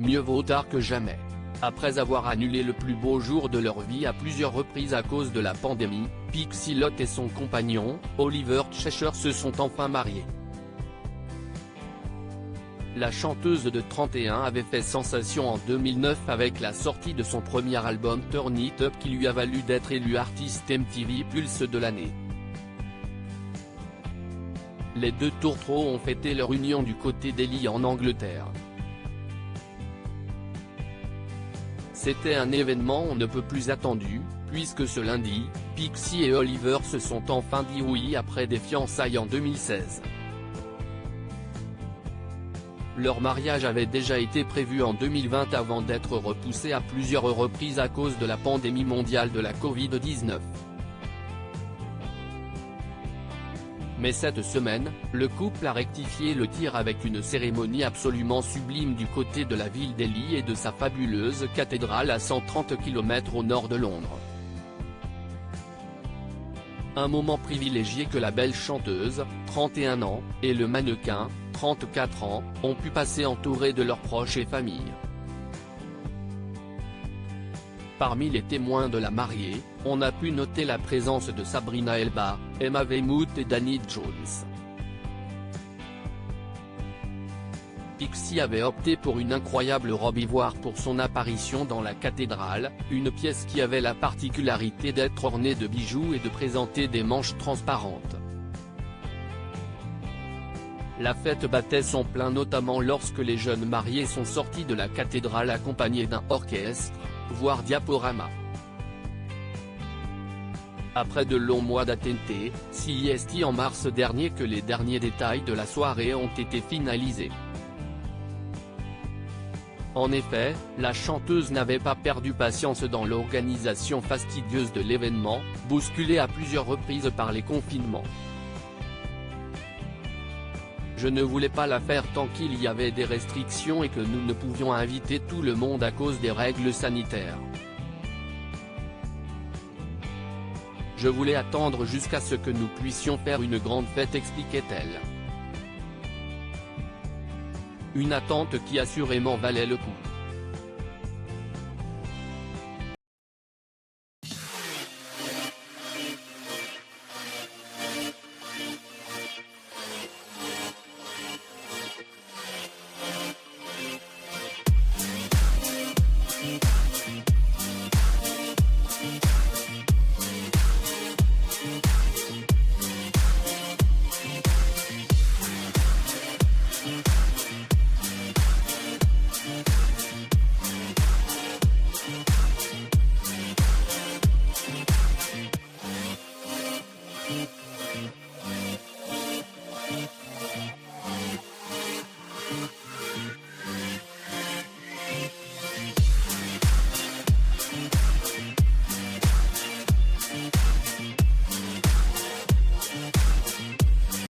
mieux vaut tard que jamais. Après avoir annulé le plus beau jour de leur vie à plusieurs reprises à cause de la pandémie, Pixie Lott et son compagnon, Oliver Cheshire se sont enfin mariés. La chanteuse de 31 avait fait sensation en 2009 avec la sortie de son premier album Turn It Up qui lui a valu d'être élue artiste MTV Pulse de l'année. Les deux tourtereaux ont fêté leur union du côté d'Ely en Angleterre. C'était un événement on ne peut plus attendu, puisque ce lundi, Pixie et Oliver se sont enfin dit oui après des fiançailles en 2016. Leur mariage avait déjà été prévu en 2020 avant d'être repoussé à plusieurs reprises à cause de la pandémie mondiale de la Covid-19. Mais cette semaine, le couple a rectifié le tir avec une cérémonie absolument sublime du côté de la ville d'Ely et de sa fabuleuse cathédrale à 130 km au nord de Londres. Un moment privilégié que la belle chanteuse, 31 ans, et le mannequin, 34 ans, ont pu passer entourés de leurs proches et familles. Parmi les témoins de la mariée, on a pu noter la présence de Sabrina Elba, Emma Weymouth et Danny Jones. Pixie avait opté pour une incroyable robe ivoire pour son apparition dans la cathédrale, une pièce qui avait la particularité d'être ornée de bijoux et de présenter des manches transparentes. La fête battait son plein notamment lorsque les jeunes mariés sont sortis de la cathédrale accompagnés d'un orchestre, voire diaporama. Après de longs mois d'attente, c'est en mars dernier que les derniers détails de la soirée ont été finalisés. En effet, la chanteuse n'avait pas perdu patience dans l'organisation fastidieuse de l'événement, bousculée à plusieurs reprises par les confinements. Je ne voulais pas la faire tant qu'il y avait des restrictions et que nous ne pouvions inviter tout le monde à cause des règles sanitaires. Je voulais attendre jusqu'à ce que nous puissions faire une grande fête, expliquait-elle. Une attente qui assurément valait le coup.